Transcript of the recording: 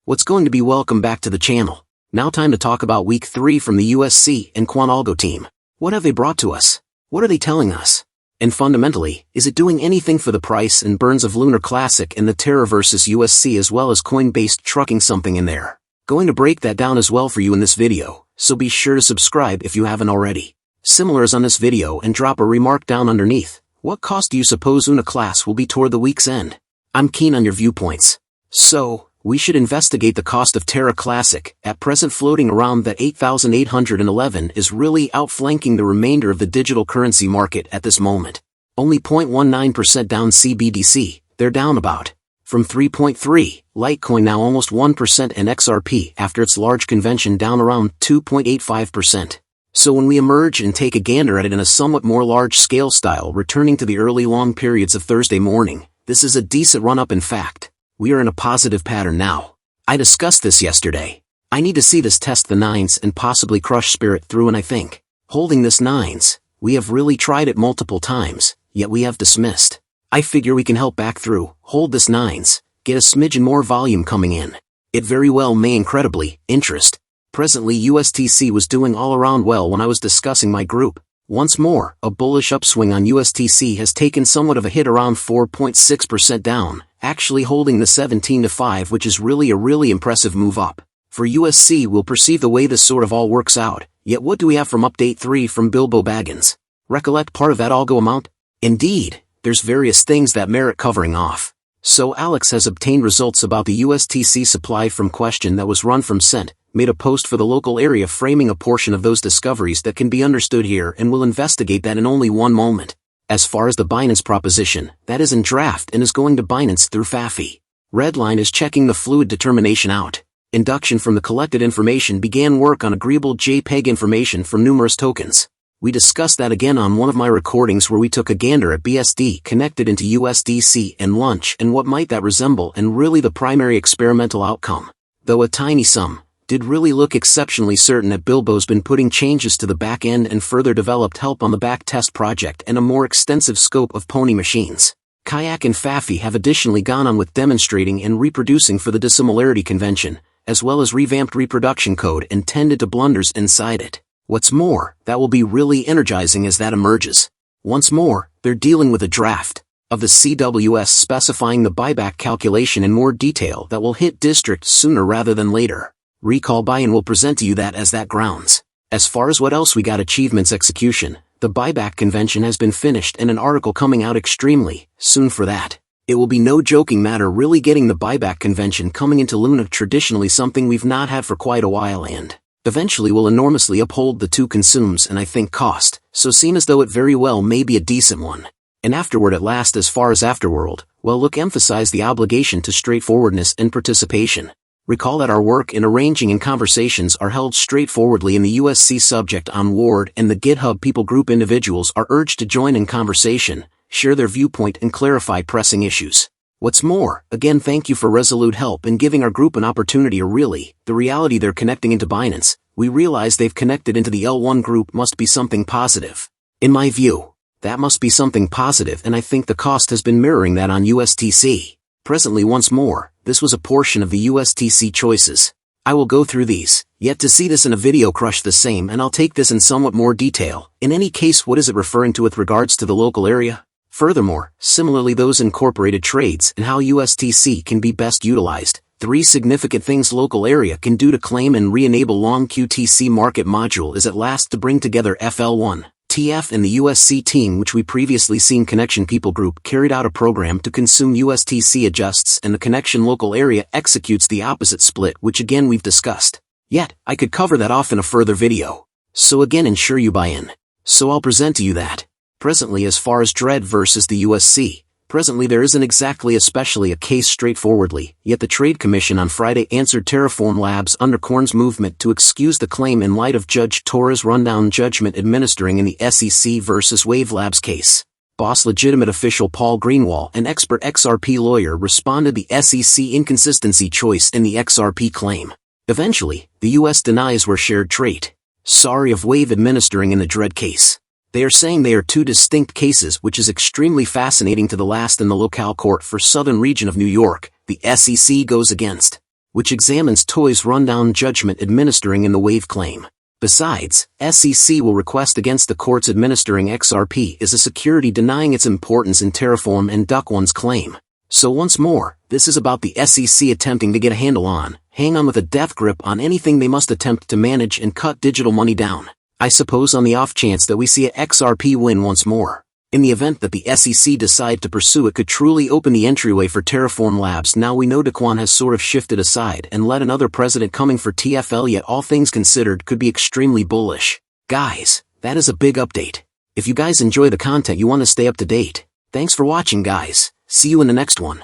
What's going to be welcome back to the channel. Now time to talk about week 3 from the USC and Kwon algo team. What have they brought to us? What are they telling us? And fundamentally, is it doing anything for the price and burns of LUNC CLASSIC and the Terra versus USC as well as coin-based trucking something in there? Going to break that down as well for you in this video, so be sure to subscribe if you haven't already. Similar as on this video and drop a remark down underneath. What cost do you suppose LUNC Class will be toward the week's end? I'm keen on your viewpoints. So, we should investigate the cost of Terra Classic, at present floating around that 8,811 is really outflanking the remainder of the digital currency market at this moment. Only 0.19% down CBDC, they're down about. From 3.3, Litecoin now almost 1% and XRP after its large convention down around 2.85%. So when we emerge and take a gander at it in a somewhat more large-scale style returning to the early long periods of Thursday morning, this is a decent run-up in fact. We are in a positive pattern now. I discussed this yesterday. I need to see this test the 9s and possibly crush Spirit through, and I think, holding this 9s, we have really tried it multiple times, yet we have dismissed. I figure we can help back through, hold this 9s, get a smidgen more volume coming in. It very well may incredibly, interest. Presently USTC was doing all around well when I was discussing my group. Once more, a bullish upswing on USTC has taken somewhat of a hit around 4.6% down, actually holding the 17-5, which is really a really impressive move up. For USC we'll perceive the way this sort of all works out, yet what do we have from update 3 from Bilbo Baggins? Recollect part of that algo amount? Indeed, there's various things that merit covering off. So Alex has obtained results about the USTC supply from Question that was run from Cent, made a post for the local area framing a portion of those discoveries that can be understood here, and will investigate that in only one moment. As far as the Binance proposition, that is in draft and is going to Binance through Fafi. Redline is checking the fluid determination out. Induction from the collected information began work on agreeable JPEG information from numerous tokens. We discussed that again on one of my recordings where we took a gander at BSD connected into USDC and LUNC and what might that resemble, and really the primary experimental outcome, though a tiny sum, did really look exceptionally certain that Bilbo's been putting changes to the back end and further developed help on the back test project and a more extensive scope of pony machines. Kayak and Fafi have additionally gone on with demonstrating and reproducing for the dissimilarity convention, as well as revamped reproduction code and tended to blunders inside it. What's more, that will be really energizing as that emerges. Once more, they're dealing with a draft of the CWS specifying the buyback calculation in more detail that will hit district sooner rather than later. Recall buy-in will present to you that as that grounds. As far as what else we got, achievements execution, the buyback convention has been finished and an article coming out extremely soon for that. It will be no joking matter really getting the buyback convention coming into LUNC, traditionally something we've not had for quite a while, and eventually will enormously uphold the two consumes and I think cost, so seem as though it very well may be a decent one. And afterward at last, as far as afterworld, well, look, emphasize the obligation to straightforwardness and participation. Recall that our work in arranging and conversations are held straightforwardly in the USC subject on Ward, and the GitHub people group individuals are urged to join in conversation, share their viewpoint and clarify pressing issues. What's more, again thank you for resolute help in giving our group an opportunity, or really, the reality they're connecting into Binance. We realize they've connected into the L1 group must be something positive. In my view, that must be something positive, and I think the cost has been mirroring that on USTC. Presently once more, this was a portion of the USTC choices. I will go through these, yet to see this in a video crush the same, and I'll take this in somewhat more detail. In any case, what is it referring to with regards to the local area? Furthermore, similarly those incorporated trades and how USTC can be best utilized. 3 significant things local area can do to claim and re-enable long QTC market module is at last to bring together FL1, TF and the USC team, which we previously seen Connection People Group carried out a program to consume USTC adjusts and the connection local area executes the opposite split, which again we've discussed. Yet, I could cover that off in a further video. So again ensure you buy in. So I'll present to you that. Presently as far as Dread versus the USC, presently there isn't exactly especially a case straightforwardly, yet the Trade Commission on Friday answered Terraform Labs under Kwon's movement to excuse the claim in light of Judge Torres' rundown judgment administering in the SEC versus Wave Labs case. Boss legitimate official Paul Greenwald, an expert XRP lawyer, responded the SEC inconsistency choice in the XRP claim. Eventually, the US denies were shared trait. Sorry of Wave administering in the Dread case. They are saying they are two distinct cases, which is extremely fascinating. To the last in the locale court for Southern region of New York, the SEC goes against which examines Toy's rundown judgment administering in the wave claim. Besides, SEC will request against the courts administering XRP is a security denying its importance in Terraform and Duck1's claim. So once more, this is about the SEC attempting to get a handle on, hang on with a death grip on anything they must attempt to manage and cut digital money down. I suppose on the off chance that we see a XRP win once more. In the event that the SEC decide to pursue it could truly open the entryway for Terraform Labs. Now we know Kwon has sort of shifted aside and let another president coming for TFL, yet all things considered could be extremely bullish. Guys, that is a big update. If you guys enjoy the content, you want to stay up to date. Thanks for watching, guys. See you in the next one.